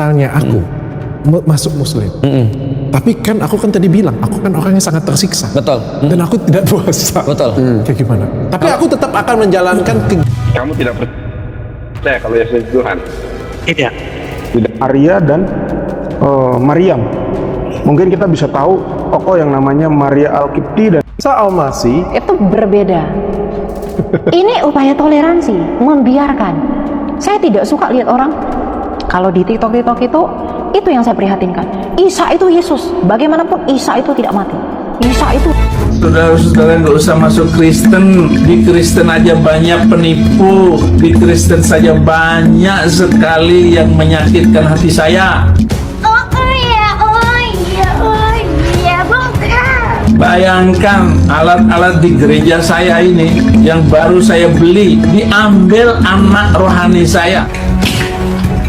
misalnya aku masuk Muslim, tapi kan aku kan tadi bilang aku kan orangnya sangat tersiksa, betul, dan aku tidak puasa, betul. Kayak gimana? Tapi aku tetap akan menjalankan Kamu tidak percaya kalau Yesus itu Tuhan? Tidak. Maria dan Maryam. Mungkin kita bisa tahu tokoh yang namanya Maria Al-Qibti dan Isa Al-Masih itu berbeda. Ini upaya toleransi, membiarkan. Saya tidak suka lihat orang kalau di TikTok itu yang saya prihatinkan. Isa itu Yesus, bagaimanapun Isa itu tidak mati. Isa itu. Saudara-saudara nggak usah masuk Kristen. Di Kristen aja banyak penipu. Di Kristen saja banyak sekali yang menyakitkan hati saya. Bayangkan alat-alat di gereja saya ini yang baru saya beli diambil anak rohani saya.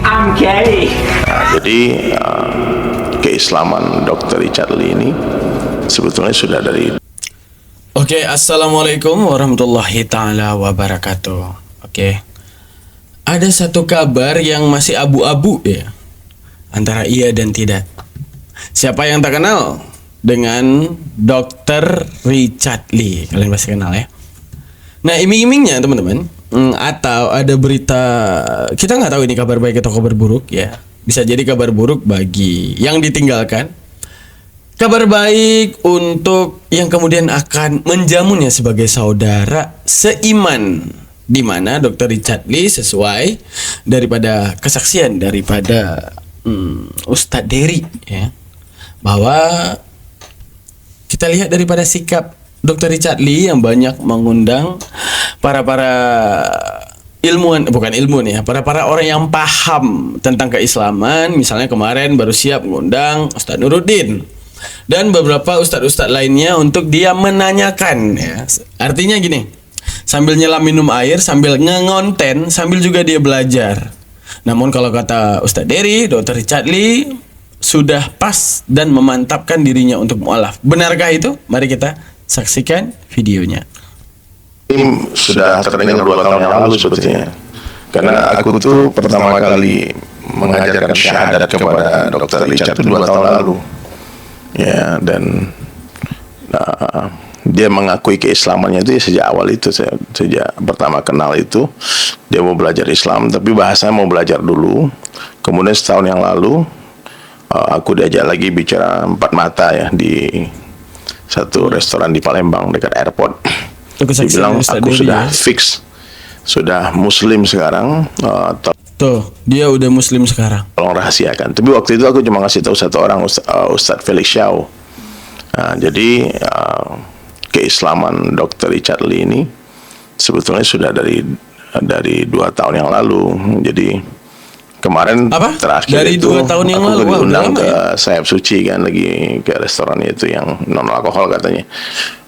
I'm gay. Jadi keislaman Dr. Richard Lee ini sebetulnya sudah dari. Oke, assalamualaikum warahmatullahi taala wabarakatuh. Oke, ada satu kabar yang masih abu-abu ya, antara iya dan tidak. Siapa yang tak kenal dengan Dr. Richard Lee? Kalian pasti kenal ya. Nah, iming-imingnya teman-teman, atau ada berita, kita nggak tahu ini kabar baik atau kabar buruk ya. Bisa jadi kabar buruk bagi yang ditinggalkan, kabar baik untuk yang kemudian akan menjamunya sebagai saudara seiman, di mana Dr. Richard Lee sesuai daripada kesaksian daripada Ustadz Dery ya, bahwa kita lihat daripada sikap Dr. Richard Lee yang banyak mengundang para ilmuwan, bukan ilmuwan ya, para orang yang paham tentang keislaman. Misalnya kemarin baru siap mengundang Ustadz Nuruddin dan beberapa ustadz-ustadz lainnya untuk dia menanyakan ya. Artinya gini, sambil nyelam minum air, sambil ngonten, sambil juga dia belajar. Namun kalau kata Ustadz Dery, Dr. Richard Lee sudah pas dan memantapkan dirinya untuk mu'alaf. Benarkah itu? Mari kita saksikan videonya. Ini sudah terdengar 2 tahun yang lalu sebetulnya. Karena aku tuh pertama kali mengajarkan syahadat kepada Dr. Richard itu 2 tahun lalu. Ya, dan dia mengakui keislamannya itu ya sejak awal itu. Sejak pertama kenal itu dia mau belajar Islam, tapi bahasanya mau belajar dulu. Kemudian setahun yang lalu aku diajak lagi bicara 4 mata ya di satu restoran di Palembang dekat airport. Dia bilang aku sudah fix, sudah Muslim sekarang. Tuh, dia udah Muslim sekarang. Tolong rahasiakan. Tapi waktu itu aku cuma ngasih tahu satu orang, Ustadz Felix Xiao. Jadi keislaman Dr. Richard Lee ini sebetulnya sudah dari 2 tahun yang lalu. Jadi kemarin terakhir dari itu 2 tahun yang lalu diundang ke Sayap Suci kan, lagi ke restoran itu yang non alkohol katanya.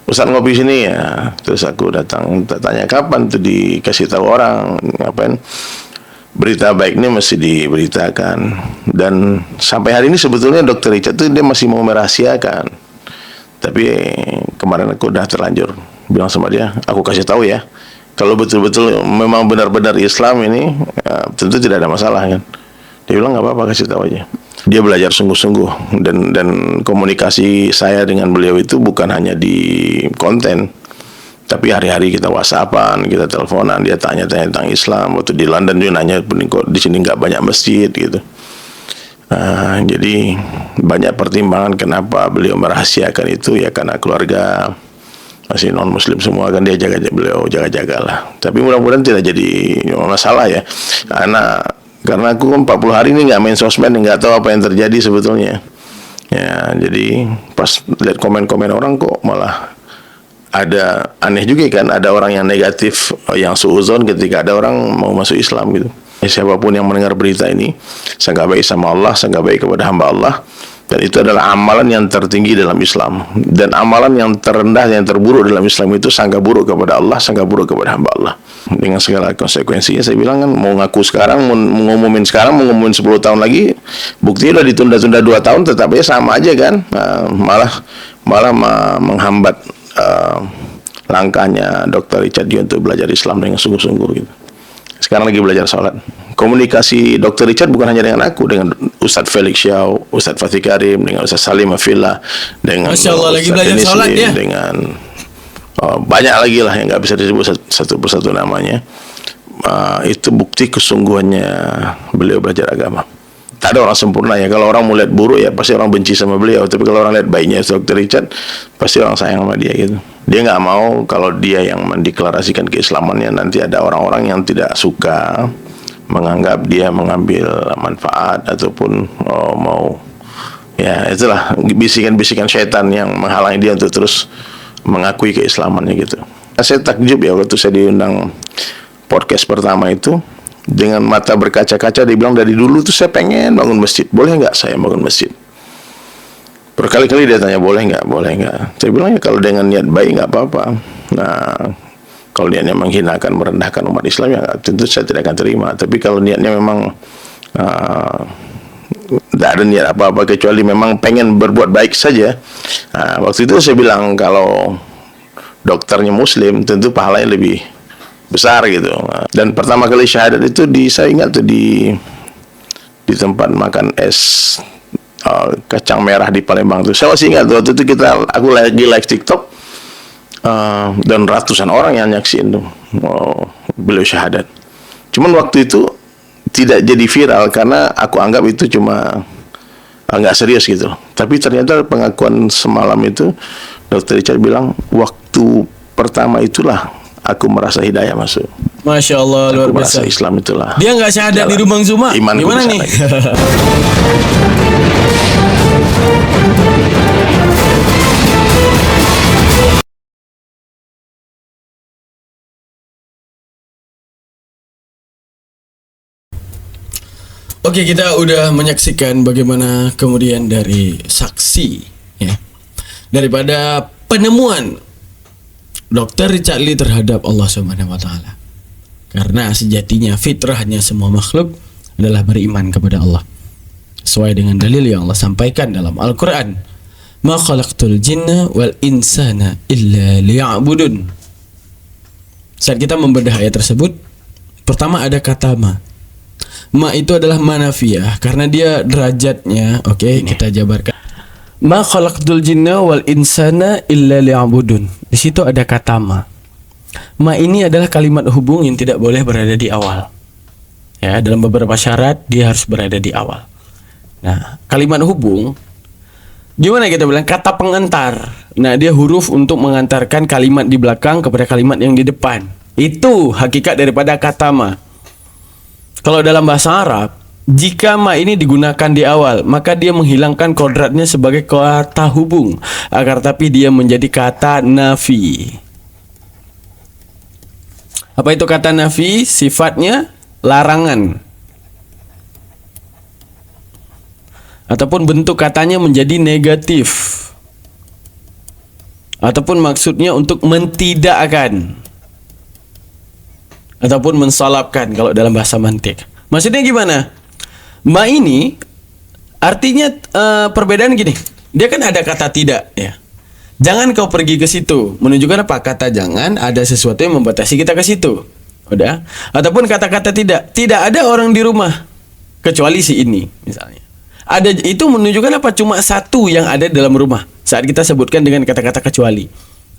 Ustaz ngopi sini ya. Terus aku datang, tanya kapan tuh dikasih tahu orang, ngapain? Berita baik ini mesti diberitakan. Dan sampai hari ini sebetulnya Dr. Richard tuh dia masih mau merahasiakan. Tapi kemarin aku udah terlanjur bilang sama dia, aku kasih tahu ya, kalau betul-betul memang benar-benar Islam ini, tentu tidak ada masalah kan. Dia bilang nggak apa-apa, kasih tahu aja. Dia belajar sungguh-sungguh, dan komunikasi saya dengan beliau itu bukan hanya di konten, tapi hari-hari kita WhatsAppan, kita teleponan. Dia tanya-tanya tentang Islam. Waktu di London dia nanya, kok di sini nggak banyak masjid gitu. Jadi banyak pertimbangan kenapa beliau merahasiakan itu ya, karena keluarga masih non muslim semua kan, dia beliau jaga-jagalah. Tapi mudah-mudahan tidak jadi masalah ya. Karena aku 40 hari ini nggak main sosmed, nggak tahu apa yang terjadi sebetulnya. Ya, jadi pas lihat komen-komen orang kok malah ada aneh juga kan, ada orang yang negatif, yang suuzon ketika ada orang mau masuk Islam gitu. Siapapun yang mendengar berita ini, sangka baik sama Allah, sangka baik kepada hamba Allah. Dan itu adalah amalan yang tertinggi dalam Islam. Dan amalan yang terendah, yang terburuk dalam Islam itu sangka buruk kepada Allah, sangka buruk kepada hamba Allah. Dengan segala konsekuensinya, saya bilang kan, mau ngaku sekarang, mau ngumumin sekarang, mau ngumumin 10 tahun lagi, buktinya udah ditunda-tunda 2 tahun, tetap aja sama aja kan. Malah menghambat langkahnya Dr. Richard Lee untuk belajar Islam dengan sungguh-sungguh gitu. Sekarang lagi belajar sholat. komunikasi Dr. Richard bukan hanya dengan aku, dengan Ustadz Felix Xiao, Ustadz Fatih Karim, dengan Ustadz Salim Afillah, dengan Masya Allah, lagi Ustadz belajar Dennis sholat Lim, dia. dengan banyak lagi lah yang nggak bisa disebut satu persatu namanya. Itu bukti kesungguhannya beliau belajar agama. Tak ada orang sempurna ya. Kalau orang mau lihat buruk ya pasti orang benci sama beliau. Tapi kalau orang lihat baiknya Dr. Richard, pasti orang sayang sama dia gitu. Dia nggak mau kalau dia yang mendeklarasikan keislamannya nanti ada orang-orang yang tidak suka, menganggap dia mengambil manfaat ataupun mau ya itulah bisikan-bisikan setan yang menghalangi dia untuk terus mengakui keislamannya gitu. Saya takjub ya waktu saya diundang podcast pertama itu, dengan mata berkaca-kaca dia bilang dari dulu tuh saya pengen bangun masjid, boleh nggak saya bangun masjid? Berkali-kali dia tanya boleh nggak. Saya bilang ya kalau dengan niat baik nggak apa-apa. Nah kalau niatnya menghinakan, merendahkan umat Islam ya tentu saya tidak akan terima. Tapi kalau niatnya memang tidak ada niat apa-apa kecuali memang pengen berbuat baik saja. Nah, waktu itu saya bilang kalau dokternya Muslim tentu pahalanya lebih besar gitu. Dan pertama kali syahadat itu saya ingat tuh di tempat makan es kacang merah di Palembang tuh. Saya masih ingat waktu itu aku lagi live TikTok dan ratusan orang yang nyaksiin tuh beliau syahadat. Cuman waktu itu tidak jadi viral karena aku anggap itu cuma nggak serius gitu. Tapi ternyata pengakuan semalam itu Dr. Richard bilang waktu pertama itulah aku merasa hidayah masuk. Masya Allah, luar Aku merasa biasa. Islam itulah. Dia nggak syahadat di Rumang Zuma. Imanku Gimana di nih? sana. Oke, kita udah menyaksikan bagaimana kemudian dari saksi ya, daripada penemuan Dr. Richard Lee terhadap Allah Subhanahu wa taala. Karena sejatinya fitrahnya semua makhluk adalah beriman kepada Allah. Sesuai dengan dalil yang Allah sampaikan dalam Al-Qur'an. Ma khalaqtul jinna wal insana illa liya'budun. Saat kita membedah ayat tersebut, pertama ada kata ma. Ma itu adalah manafiyah karena dia derajatnya, oke, kita jabarkan. Ma khalaqtul jinna wal insana illa liya'budun. Di situ ada kata ma. Ma ini adalah kalimat hubung yang tidak boleh berada di awal. Ya, dalam beberapa syarat dia harus berada di awal. Nah, kalimat hubung gimana kita bilang kata pengantar. Nah, dia huruf untuk mengantarkan kalimat di belakang kepada kalimat yang di depan. Itu hakikat daripada kata ma. Kalau dalam bahasa Arab, jika ma ini digunakan di awal, maka dia menghilangkan kodratnya sebagai kata hubung, agar tapi dia menjadi kata nafi. Apa itu kata nafi? Sifatnya larangan. Ataupun bentuk katanya menjadi negatif. Ataupun maksudnya untuk mentidakkan. Ataupun mensalabkan kalau dalam bahasa mantik. Maksudnya gimana? Ma ini artinya perbedaan gini. Dia kan ada kata tidak ya. Jangan kau pergi ke situ. Menunjukkan apa? Kata jangan, ada sesuatu yang membatasi kita ke situ. Udah. Ataupun kata-kata tidak. Tidak ada orang di rumah kecuali si ini misalnya. Ada itu menunjukkan apa? Cuma satu yang ada dalam rumah. Saat kita sebutkan dengan kata-kata kecuali.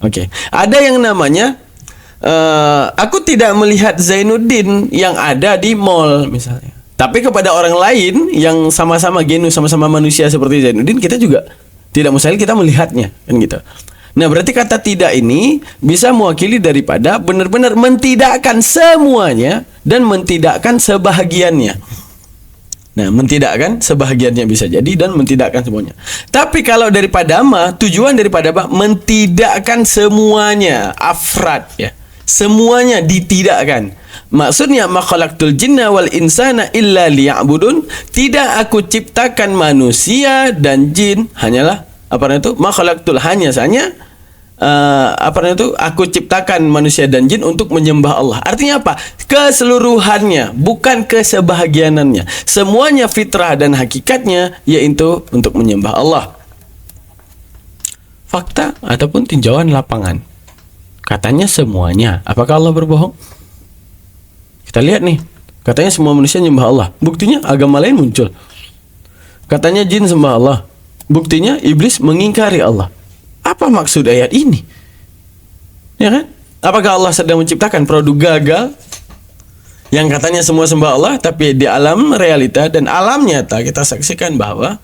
Oke. Ada yang namanya aku tidak melihat Zainuddin yang ada di mall misalnya. Tapi kepada orang lain yang sama-sama genus, sama-sama manusia seperti Zainuddin, kita juga tidak mustahil kita melihatnya, kan gitu. Nah, berarti kata tidak ini bisa mewakili daripada benar-benar mentidakkan semuanya dan mentidakkan sebahagiannya. Nah, mentidakkan sebahagiannya bisa jadi dan mentidakkan semuanya. Tapi kalau daripada ma, tujuan daripada apa? Mentidakkan semuanya, afrad ya. Semuanya ditidakkan. Maksudnya ma khalaqtul jinna wal insana illa liya'budun. Tidak aku ciptakan manusia dan jin hanyalah apa itu? Ma khalaqtul hanya aku ciptakan manusia dan jin untuk menyembah Allah. Artinya apa? Keseluruhannya, bukan kesebahagianannya. Semuanya fitrah dan hakikatnya yaitu untuk menyembah Allah. Fakta ataupun tinjauan lapangan. Katanya semuanya. Apakah Allah berbohong? Kita lihat nih. Katanya semua manusia nyembah Allah. Buktinya agama lain muncul. Katanya jin sembah Allah. Buktinya iblis mengingkari Allah. Apa maksud ayat ini? Ya kan? Apakah Allah sedang menciptakan produk gagal yang katanya semua sembah Allah, tapi di alam realita dan alam nyata kita saksikan bahwa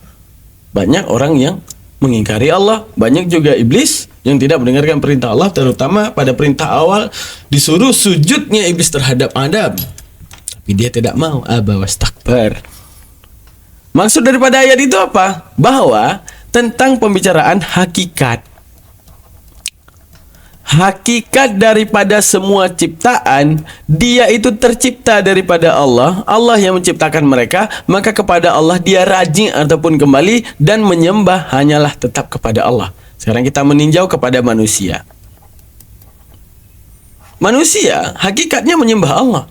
banyak orang yang mengingkari Allah, banyak juga iblis yang tidak mendengarkan perintah Allah, terutama pada perintah awal disuruh sujudnya iblis terhadap Adam, tapi dia tidak mau, aba wastakbar. Maksud daripada ayat itu apa? Bahwa tentang pembicaraan hakikat. Hakikat daripada semua ciptaan, dia itu tercipta daripada Allah. Allah yang menciptakan mereka, maka kepada Allah dia rajin ataupun kembali dan menyembah hanyalah tetap kepada Allah. Sekarang kita meninjau kepada manusia. Manusia hakikatnya menyembah Allah.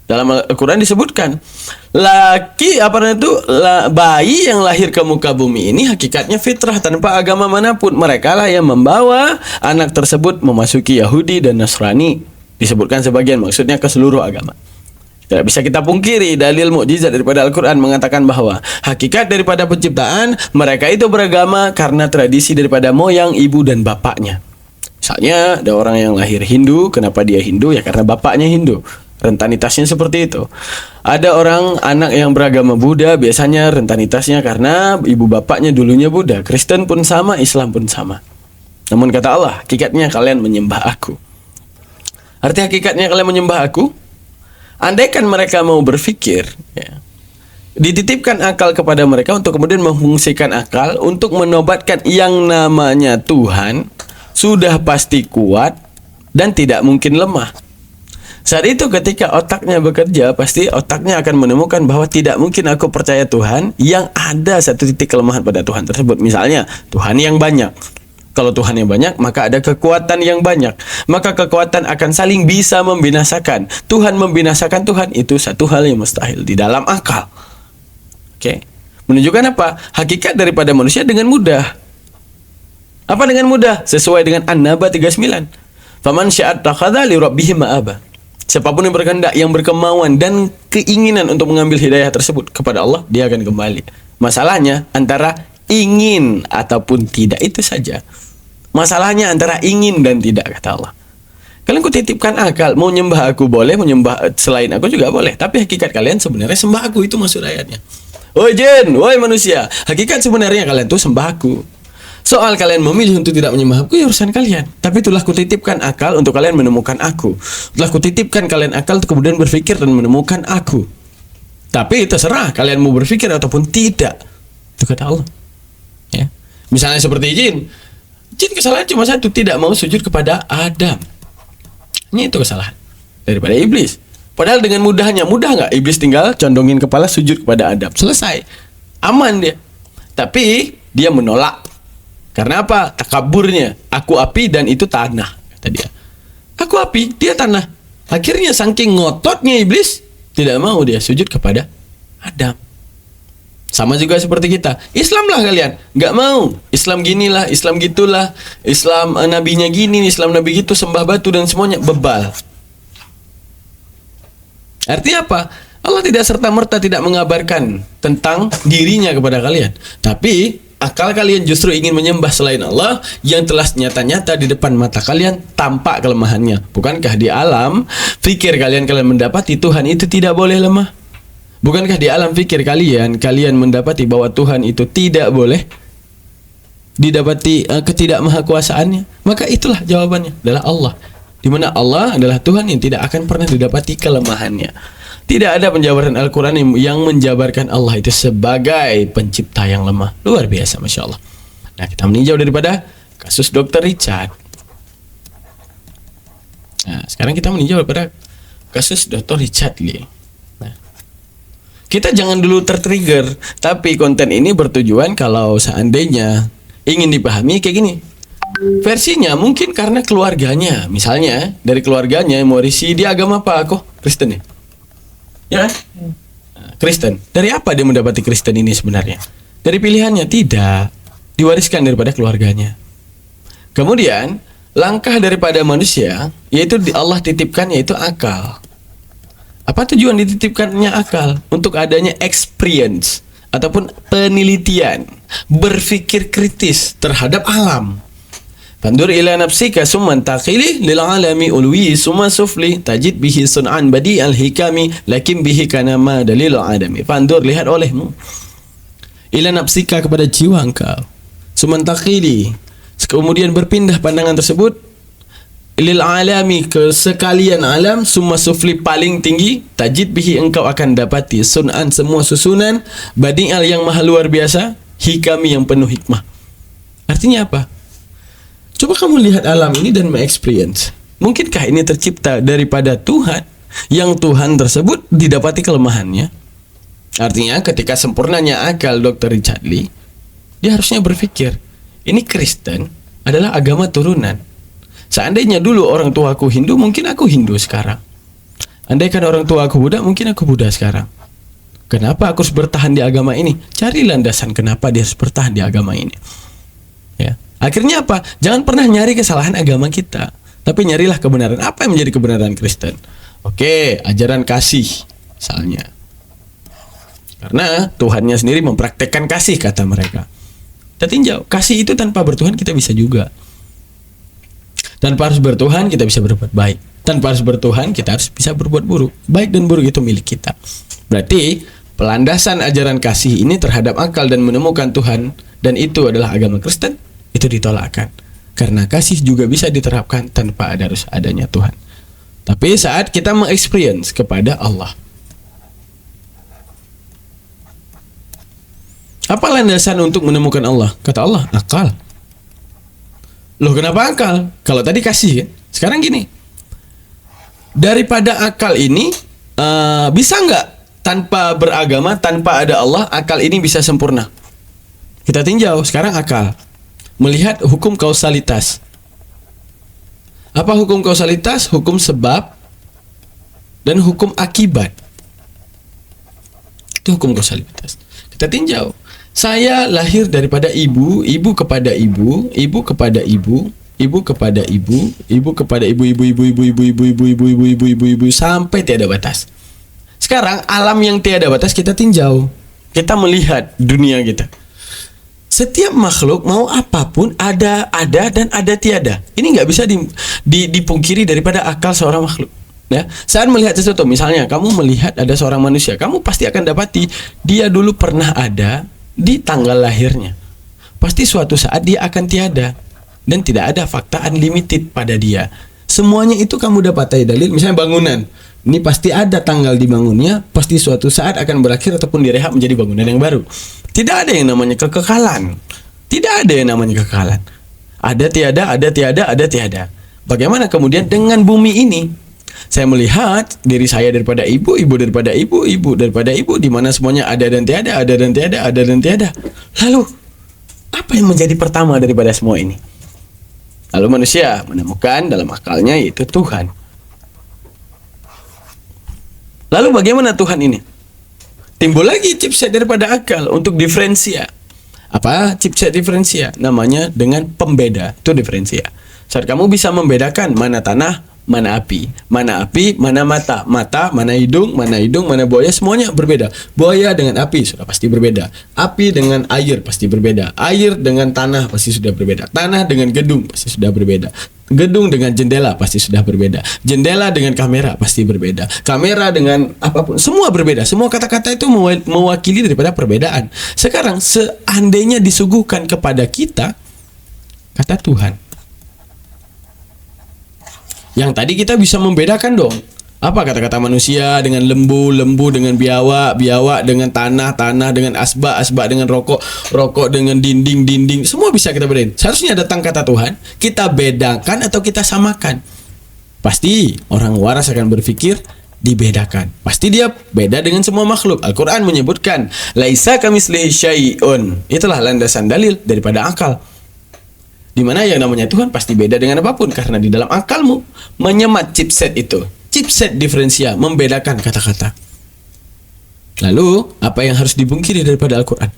Dalam Al-Quran disebutkan bayi yang lahir ke muka bumi ini hakikatnya fitrah tanpa agama manapun. Mereka lah yang membawa anak tersebut memasuki Yahudi dan Nasrani. Disebutkan sebagian, maksudnya ke seluruh agama. Tidak bisa kita pungkiri dalil mukjizat daripada Al-Quran mengatakan bahwa hakikat daripada penciptaan mereka itu beragama karena tradisi daripada moyang, ibu dan bapaknya. Misalnya ada orang yang lahir Hindu, kenapa dia Hindu? Ya karena bapaknya Hindu. Rentanitasnya seperti itu. Ada orang anak yang beragama Buddha, biasanya rentanitasnya karena ibu bapaknya dulunya Buddha. Kristen pun sama, Islam pun sama. Namun kata Allah, hakikatnya kalian menyembah aku. Arti hakikatnya kalian menyembah aku, andaikan mereka mau berpikir, ya, dititipkan akal kepada mereka untuk kemudian memfungsikan akal untuk menobatkan yang namanya Tuhan, sudah pasti kuat dan tidak mungkin lemah. Saat itu ketika otaknya bekerja, pasti otaknya akan menemukan bahwa tidak mungkin aku percaya Tuhan yang ada satu titik kelemahan pada Tuhan tersebut. Misalnya, Tuhan yang banyak. Kalau Tuhan yang banyak, maka ada kekuatan yang banyak. Maka kekuatan akan saling bisa membinasakan. Tuhan membinasakan Tuhan, itu satu hal yang mustahil di dalam akal. Oke. Menunjukkan apa? Hakikat daripada manusia dengan mudah. Apa dengan mudah? Sesuai dengan An-Naba 39. Faman sya'at takhadha li rabbihi ma'aba. Siapapun yang berkehendak, yang berkemauan dan keinginan untuk mengambil hidayah tersebut kepada Allah, dia akan kembali. Masalahnya antara ingin ataupun tidak, itu saja. Masalahnya antara ingin dan tidak, kata Allah. Kalian kutitipkan akal, mau nyembah aku boleh, mau nyembah selain aku juga boleh. Tapi hakikat kalian sebenarnya sembah aku, itu maksud ayatnya. Woi jin, woi manusia, hakikat sebenarnya kalian tuh sembah aku. Soal kalian memilih untuk tidak menyembah aku, ya urusan kalian. Tapi itulah kutitipkan akal untuk kalian menemukan aku. Telah kutitipkan kalian akal untuk kemudian berpikir dan menemukan aku. Tapi terserah kalian mau berpikir ataupun tidak. Itu kata Allah. Ya. Misalnya seperti jin. Jin kesalahan cuma satu, tidak mau sujud kepada Adam. Ini itu kesalahan daripada iblis. Padahal dengan mudahnya, mudah nggak iblis tinggal condongin kepala sujud kepada Adam. Selesai. Aman dia. Tapi dia menolak. Karena apa? Takaburnya. Aku api dan itu tanah, kata dia. Aku api, dia tanah. Akhirnya saking ngototnya iblis, tidak mau dia sujud kepada Adam. Sama juga seperti kita. Islam lah kalian, nggak mau. Islam ginilah, Islam gitulah. Islam nabinya gini, Islam nabi gitu, sembah batu dan semuanya. Bebal. Artinya apa? Allah tidak serta-merta tidak mengabarkan tentang dirinya kepada kalian. Tapi akal kalian justru ingin menyembah selain Allah yang telah nyata-nyata di depan mata kalian, tampak kelemahannya. Bukankah di alam fikir kalian mendapati Tuhan itu tidak boleh lemah? Bukankah di alam fikir kalian mendapati bahwa Tuhan itu tidak boleh didapati ketidakmahakuasaannya? Maka itulah jawabannya, adalah Allah. Di mana Allah adalah Tuhan yang tidak akan pernah didapati kelemahannya. Tidak ada penjabaran Al-Quran yang menjabarkan Allah itu sebagai pencipta yang lemah. Luar biasa, Masya Allah. Nah, kita meninjau daripada kasus Dr. Richard. Nah, sekarang kita meninjau daripada kasus Dr. Richard Lee. Nah, kita jangan dulu tertrigger, tapi konten ini bertujuan kalau seandainya ingin dipahami kayak gini. Versinya mungkin karena keluarganya. Misalnya, dari keluarganya yang mewarisi dia agama apa? Kok Kristen ya? Ya, Kristen. Dari apa dia mendapati Kristen ini sebenarnya? Dari pilihannya? Tidak. Diwariskan daripada keluarganya. Kemudian, langkah daripada manusia, yaitu Allah titipkan, yaitu akal. Apa tujuan dititipkannya akal? Untuk adanya experience ataupun penelitian, berpikir kritis terhadap alam. Fandur ila nafsika summa taqili lil alami ulwi summa sufli tajid bihi sun'an badi al hikami lakin bihi kana ma dalil adami. Fandur, lihat olehmu. Ila nafsika, kepada jiwa engkau. Summa taqili, kemudian berpindah pandangan tersebut lil alami, ke sekalian alam, summa sufli, paling tinggi, tajid bihi, engkau akan dapati sun'an, semua susunan, badi'al, yang maha luar biasa, hikami, yang penuh hikmah. Artinya apa? Coba kamu lihat alam ini dan me-experience. Mungkinkah ini tercipta daripada Tuhan, yang Tuhan tersebut didapati kelemahannya? Artinya ketika sempurnanya akal Dr. Richard Lee, dia harusnya berpikir, ini Kristen adalah agama turunan. Seandainya dulu orang tua aku Hindu, mungkin aku Hindu sekarang. Andaikan orang tua aku Buddha, mungkin aku Buddha sekarang. Kenapa aku harus bertahan di agama ini? Cari landasan kenapa dia harus bertahan di agama ini. Ya. Akhirnya apa? Jangan pernah nyari kesalahan agama kita, tapi nyarilah kebenaran. Apa yang menjadi kebenaran Kristen? Oke, ajaran kasih misalnya. Karena Tuhannya sendiri mempraktekkan kasih, kata mereka. Kita tinjau, kasih itu tanpa bertuhan kita bisa juga. Tanpa harus bertuhan kita bisa berbuat baik. Tanpa harus bertuhan kita harus bisa berbuat buruk. Baik dan buruk itu milik kita. Berarti pelandasan ajaran kasih ini terhadap akal dan menemukan Tuhan, dan itu adalah agama Kristen, itu ditolakkan. Karena kasih juga bisa diterapkan tanpa harus adanya Tuhan. Tapi saat kita mengexperience kepada Allah, apa landasan untuk menemukan Allah? Kata Allah, akal. Loh, kenapa akal? Kalau tadi kasih kan? Sekarang gini, daripada akal ini bisa nggak tanpa beragama, tanpa ada Allah, akal ini bisa sempurna? Kita tinjau sekarang akal melihat hukum kausalitas. Apa hukum kausalitas? Hukum sebab dan hukum akibat. Itu hukum kausalitas. Kita tinjau. Saya lahir daripada ibu, ibu kepada ibu, ibu kepada ibu, ibu kepada ibu, ibu kepada ibu, ibu, ibu, ibu, ibu, ibu, ibu, ibu, ibu, ibu, ibu, ibu, sampai tiada batas. Sekarang alam yang tiada batas kita tinjau. Kita melihat dunia kita. Setiap makhluk mau apapun ada dan ada tiada. Ini nggak bisa dipungkiri daripada akal seorang makhluk. Ya, saat melihat sesuatu, misalnya kamu melihat ada seorang manusia, kamu pasti akan dapati dia dulu pernah ada di tanggal lahirnya. Pasti suatu saat dia akan tiada, dan tidak ada fakta unlimited pada dia. Semuanya itu kamu dapat dalil. Misalnya bangunan, ini pasti ada tanggal dibangunnya, pasti suatu saat akan berakhir ataupun direhab menjadi bangunan yang baru. Tidak ada yang namanya kekekalan. Tidak ada yang namanya kekekalan. Ada tiada, ada tiada, ada tiada. Bagaimana kemudian dengan bumi ini? Saya melihat diri saya daripada ibu, ibu daripada ibu, ibu daripada ibu, di mana semuanya ada dan tiada, ada dan tiada, ada dan tiada. Lalu, apa yang menjadi pertama daripada semua ini? Lalu manusia menemukan dalam akalnya yaitu Tuhan. Lalu bagaimana Tuhan ini? Timbul lagi chipset daripada akal untuk diferensia. Apa chipset diferensia? Namanya dengan pembeda. Itu diferensia. Saat kamu bisa membedakan mana tanah, mana api, mana mata, mana hidung, mana buaya, semuanya berbeda. Buaya dengan api sudah pasti berbeda. Api dengan air pasti berbeda. Air dengan tanah pasti sudah berbeda. Tanah dengan gedung pasti sudah berbeda. Gedung dengan jendela pasti sudah berbeda. Jendela dengan kamera pasti berbeda. Kamera dengan apapun, semua berbeda. Semua kata-kata itu mewakili daripada perbedaan. Sekarang seandainya disuguhkan kepada kita kata Tuhan, yang tadi kita bisa membedakan dong. Apa kata-kata manusia dengan lembu, lembu dengan biawak, biawak dengan tanah, tanah dengan asbak, asbak dengan rokok, rokok dengan dinding, dinding. Semua bisa kita bedain. Seharusnya datang kata Tuhan, kita bedakan atau kita samakan. Pasti orang waras akan berpikir dibedakan. Pasti dia beda dengan semua makhluk. Al-Quran menyebutkan, laisa kamitslihi syai'un. Itulah landasan dalil daripada akal. Di mana yang namanya Tuhan pasti beda dengan apapun, karena di dalam akalmu menyemat chipset itu, chipset diferensia, membedakan kata-kata. Lalu apa yang harus dibungkiri daripada Al-Quran?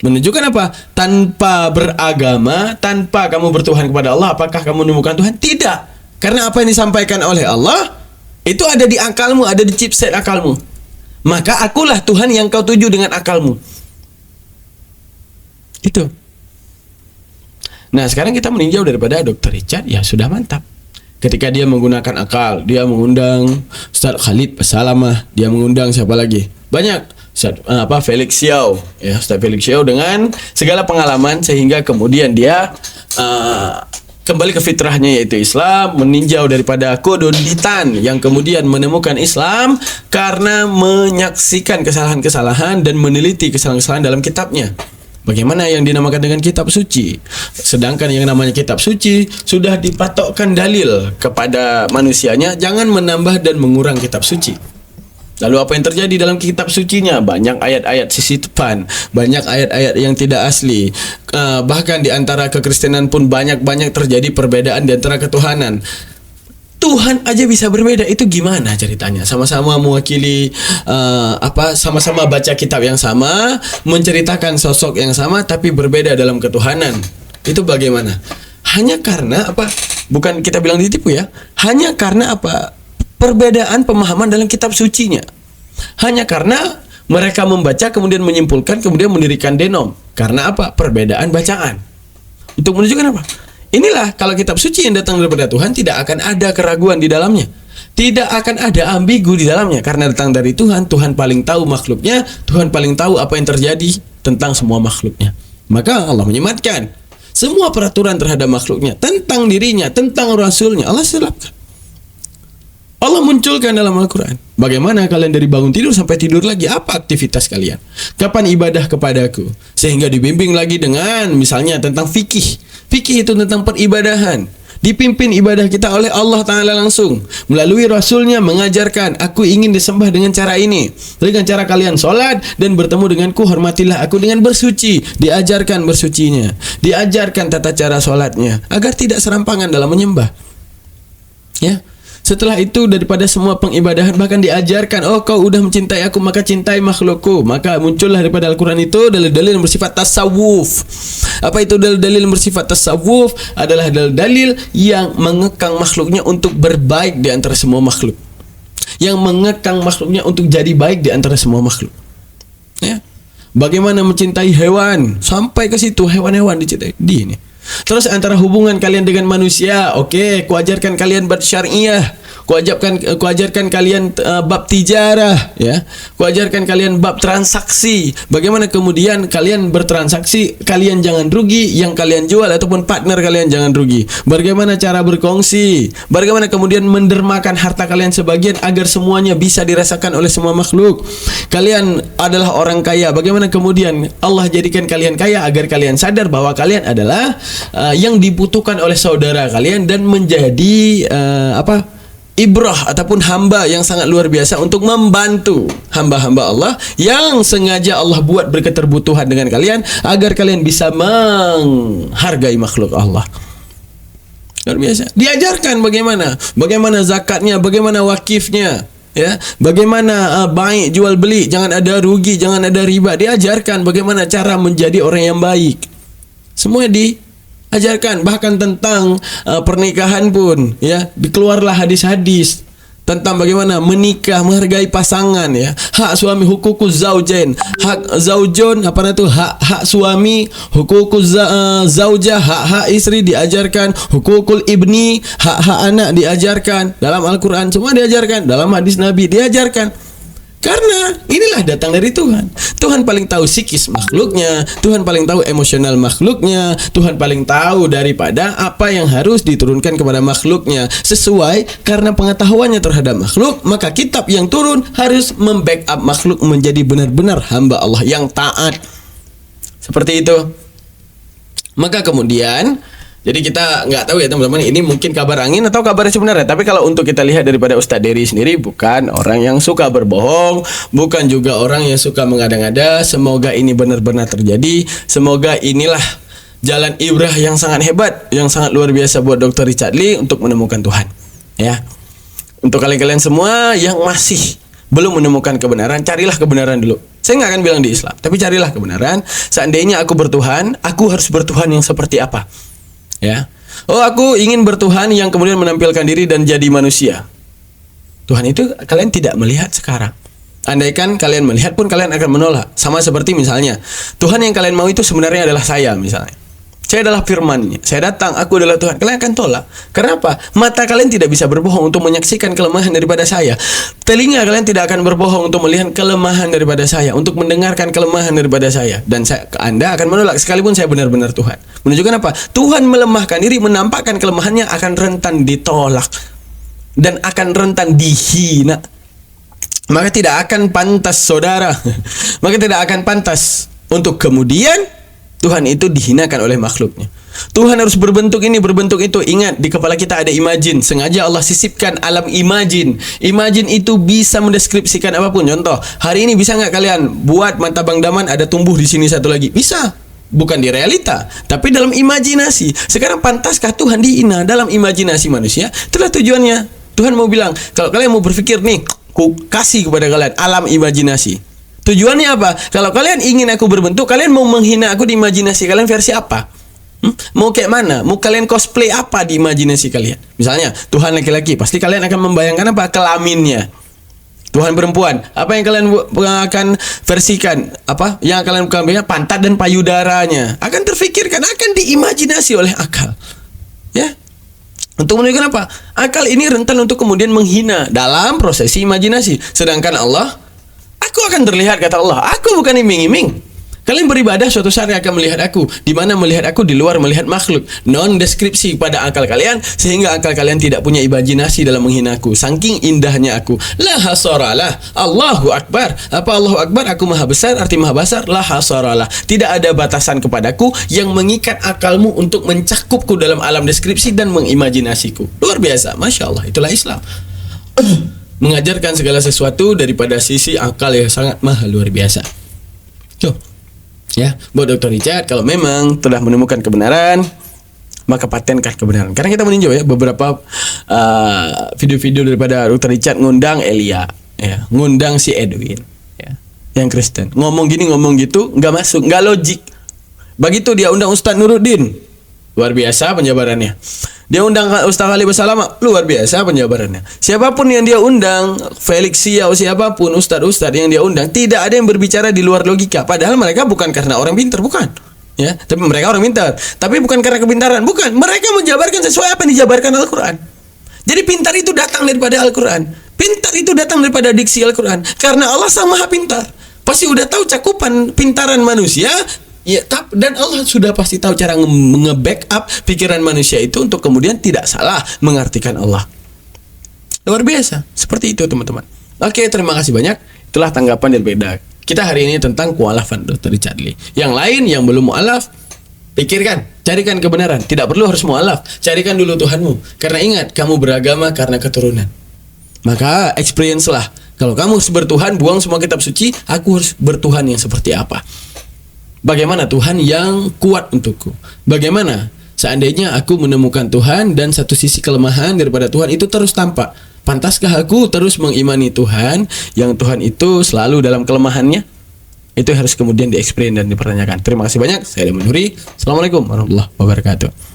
Menunjukkan apa? Tanpa beragama, tanpa kamu bertuhan kepada Allah, apakah kamu menemukan Tuhan? Tidak. Karena apa yang disampaikan oleh Allah Itu ada di akalmu, ada di chipset akalmu. Maka akulah Tuhan yang kau tuju dengan akalmu. Itu. Nah, sekarang kita meninjau daripada Dr. Richard, ya sudah mantap. Ketika dia menggunakan akal, dia mengundang Ustaz Khalid Pesalamah, dia mengundang siapa lagi? Banyak. Ustaz, Felix Xiao, ya, Ustaz Felix Xiao dengan segala pengalaman sehingga kemudian dia kembali ke fitrahnya yaitu Islam, meninjau daripada kododitan yang kemudian menemukan Islam karena menyaksikan kesalahan-kesalahan dan meneliti kesalahan-kesalahan dalam kitabnya. Bagaimana yang dinamakan dengan kitab suci? Sedangkan yang namanya kitab suci sudah dipatokkan dalil kepada manusianya, jangan menambah dan mengurang kitab suci. Lalu apa yang terjadi dalam kitab sucinya? Banyak ayat-ayat sisipan, banyak ayat-ayat yang tidak asli. Bahkan di antara kekristenan pun banyak-banyak terjadi perbedaan di antara ketuhanan. Tuhan aja bisa berbeda, itu gimana ceritanya? Sama-sama mewakili sama-sama baca kitab yang sama, menceritakan sosok yang sama tapi berbeda dalam ketuhanan. Itu bagaimana? Hanya karena apa? Bukan kita bilang ditipu ya. Hanya karena apa? Perbedaan pemahaman dalam kitab sucinya. Hanya karena mereka membaca kemudian menyimpulkan kemudian mendirikan denom. Karena apa? Perbedaan bacaan. Untuk menunjukkan apa? Inilah kalau kitab suci yang datang daripada Tuhan tidak akan ada keraguan di dalamnya. Tidak akan ada ambigu di dalamnya karena datang dari Tuhan. Tuhan paling tahu makhluknya, Tuhan paling tahu apa yang terjadi tentang semua makhluknya. Maka Allah menyematkan semua peraturan terhadap makhluknya, tentang dirinya, tentang rasulnya. Allah selapkan. Allah munculkan dalam Al-Quran. Bagaimana kalian dari bangun tidur sampai tidur lagi? Apa aktivitas kalian? Kapan ibadah kepadaku? Sehingga dibimbing lagi dengan misalnya tentang fikih. Fikih itu tentang peribadahan. Dipimpin ibadah kita oleh Allah Ta'ala langsung. Melalui Rasulnya mengajarkan, aku ingin disembah dengan cara ini. Dengan cara kalian sholat dan bertemu denganku, hormatilah aku dengan bersuci. Diajarkan bersucinya. Diajarkan tata cara sholatnya. Agar tidak serampangan dalam menyembah. Ya. Setelah itu daripada semua pengibadahan bahkan diajarkan, oh kau udah mencintai aku maka cintai makhlukku. Maka muncullah daripada Al-Quran itu dalil-dalil yang bersifat tasawuf. Apa itu dalil-dalil yang bersifat tasawuf? Adalah dalil-dalil yang mengekang makhluknya untuk berbaik di antara semua makhluk. Yang mengekang makhluknya untuk jadi baik di antara semua makhluk. Ya. Bagaimana mencintai hewan? Sampai ke situ hewan-hewan dicintai. Di ini. Terus antara hubungan kalian dengan manusia, oke, kuajarkan kalian bab syariah, kuajarkan kalian bab tijarah, ya, kuajarkan kalian bab transaksi. Bagaimana kemudian kalian bertransaksi, kalian jangan rugi, yang kalian jual ataupun partner kalian jangan rugi. Bagaimana cara berkongsi, bagaimana kemudian mendermakan harta kalian sebagian agar semuanya bisa dirasakan oleh semua makhluk. Kalian adalah orang kaya, bagaimana kemudian Allah jadikan kalian kaya agar kalian sadar bahwa kalian adalah yang dibutuhkan oleh saudara kalian dan menjadi ibrah ataupun hamba yang sangat luar biasa untuk membantu hamba-hamba Allah yang sengaja Allah buat berketerbutuhan dengan kalian agar kalian bisa menghargai makhluk Allah. Luar biasa. Diajarkan bagaimana zakatnya, bagaimana wakifnya, ya, bagaimana baik jual beli, jangan ada rugi, jangan ada riba. Diajarkan bagaimana cara menjadi orang yang baik. Semua diajarkan, bahkan tentang pernikahan pun, ya, dikeluarlah hadis-hadis tentang bagaimana menikah, menghargai pasangan, ya, hak suami, hukukuz zaujain, hak zaujun, hak suami, hukukuz zaujah, hak istri diajarkan, hukukul ibni, hak anak diajarkan dalam Al-Quran, semua diajarkan, dalam hadis Nabi diajarkan. Karena inilah datang dari Tuhan. Tuhan paling tahu psikis makhluknya, Tuhan paling tahu emosional makhluknya, Tuhan paling tahu daripada apa yang harus diturunkan kepada makhluknya. Sesuai karena pengetahuannya terhadap makhluk, maka kitab yang turun harus membackup makhluk menjadi benar-benar hamba Allah yang taat. Seperti itu. Maka kemudian jadi kita nggak tahu ya teman-teman, ini mungkin kabar angin atau kabar sebenarnya. Tapi kalau untuk kita lihat daripada Ustadz Dery sendiri, bukan orang yang suka berbohong, bukan juga orang yang suka mengada-ngada. Semoga ini benar-benar terjadi. Semoga inilah jalan ibrah yang sangat hebat, yang sangat luar biasa buat Dr. Richard Lee untuk menemukan Tuhan. Ya, untuk kalian-kalian semua yang masih belum menemukan kebenaran, carilah kebenaran dulu. Saya nggak akan bilang di Islam, tapi carilah kebenaran. Seandainya aku bertuhan, aku harus bertuhan yang seperti apa? Ya, oh aku ingin bertuhan yang kemudian menampilkan diri dan jadi manusia. Tuhan itu kalian tidak melihat sekarang. Andaikan kalian melihat pun kalian akan menolak. Sama seperti misalnya, Tuhan yang kalian mau itu sebenarnya adalah saya misalnya. Saya adalah firman-Nya. Saya datang, aku adalah Tuhan. Kalian akan tolak. Kenapa? Mata kalian tidak bisa berbohong untuk menyaksikan kelemahan daripada saya. Telinga kalian tidak akan berbohong untuk melihat kelemahan daripada saya, untuk mendengarkan kelemahan daripada saya. Dan Anda akan menolak sekalipun saya benar-benar Tuhan. Menunjukkan apa? Tuhan melemahkan diri, menampakkan kelemahannya, akan rentan ditolak dan akan rentan dihina. Maka tidak akan pantas saudara, maka tidak akan pantas untuk kemudian Tuhan itu dihinakan oleh makhluknya. Tuhan harus berbentuk ini, berbentuk itu. Ingat, di kepala kita ada imajin. Sengaja Allah sisipkan alam imajin. Imajin itu bisa mendeskripsikan apapun. Contoh, hari ini bisa nggak kalian buat mata Bang Daman ada tumbuh di sini satu lagi? Bisa. Bukan di realita, tapi dalam imajinasi. Sekarang pantaskah Tuhan dihina dalam imajinasi manusia? Itulah tujuannya. Tuhan mau bilang, kalau kalian mau berpikir nih, ku kasih kepada kalian alam imajinasi. Tujuannya apa? Kalau kalian ingin aku berbentuk, kalian mau menghina aku di imajinasi kalian versi apa? Mau kayak mana? Mau kalian cosplay apa di imajinasi kalian? Misalnya, Tuhan laki-laki, pasti kalian akan membayangkan apa? Kelaminnya. Tuhan perempuan, apa yang kalian akan versikan? Apa? Yang kalian bayangkan pantat dan payudaranya. Akan terfikirkan, akan diimajinasi oleh akal. Ya? Untuk menunjukkan apa? Akal ini rentan untuk kemudian menghina dalam prosesi imajinasi. Sedangkan Allah, aku akan terlihat, kata Allah. Aku bukan iming-iming. Kalian beribadah suatu saat akan melihat aku. Di mana melihat aku di luar melihat makhluk. Non-deskripsi pada akal kalian, sehingga akal kalian tidak punya imajinasi dalam menghina aku. Saking indahnya aku. La hasaralah. Allahu Akbar. Apa Allahu Akbar? Aku maha besar, arti maha besar. La hasaralah. Tidak ada batasan kepadaku yang mengikat akalmu untuk mencakupku dalam alam deskripsi dan mengimajinasiku. Luar biasa. Masya Allah. Itulah Islam. Mengajarkan segala sesuatu daripada sisi akal yang sangat maha luar biasa. Tuh. Ya, buat Dr. Richard, kalau memang telah menemukan kebenaran, maka patenkan kebenaran. Karena kita meninjau ya beberapa video-video daripada Dr. Richard ngundang Elia, ya, ngundang si Edwin, ya, yang Kristen. Ngomong gini, ngomong gitu, nggak masuk, nggak logik. Begitu dia undang Ustadz Nuruddin, luar biasa penjabarannya. Dia undang Ustaz Ali Basalama, luar biasa penjabarannya. Siapapun yang dia undang, Felix Siau, siapapun ustadz-ustadz yang dia undang, tidak ada yang berbicara di luar logika. Padahal mereka bukan karena orang pintar, bukan. Ya, tapi mereka orang pintar. Tapi bukan karena kepintaran, bukan. Mereka menjabarkan sesuai apa yang dijabarkan Al-Quran. Jadi pintar itu datang daripada Al-Quran. Pintar itu datang daripada diksi Al-Quran. Karena Allah sang maha pintar. Pasti udah tahu cakupan pintaran manusia. Ya, dan Allah sudah pasti tahu cara nge-backup pikiran manusia itu untuk kemudian tidak salah mengartikan Allah. Luar biasa. Seperti itu teman-teman. Oke, terima kasih banyak. Itulah tanggapan dari beda. Kita hari ini tentang kualafan Dr. Richard Lee. Yang lain yang belum mualaf, pikirkan, carikan kebenaran. Tidak perlu harus mualaf. Carikan dulu Tuhanmu. Karena ingat, kamu beragama karena keturunan. Maka experience lah. Kalau kamu harus bertuhan, buang semua kitab suci, aku harus bertuhan yang seperti apa? Bagaimana Tuhan yang kuat untukku? Bagaimana seandainya aku menemukan Tuhan dan satu sisi kelemahan daripada Tuhan itu terus tampak? Pantaskah aku terus mengimani Tuhan yang Tuhan itu selalu dalam kelemahannya? Itu harus kemudian dieksplain dan dipertanyakan. Terima kasih banyak. Saya Demen Nuri. Assalamualaikum warahmatullahi wabarakatuh.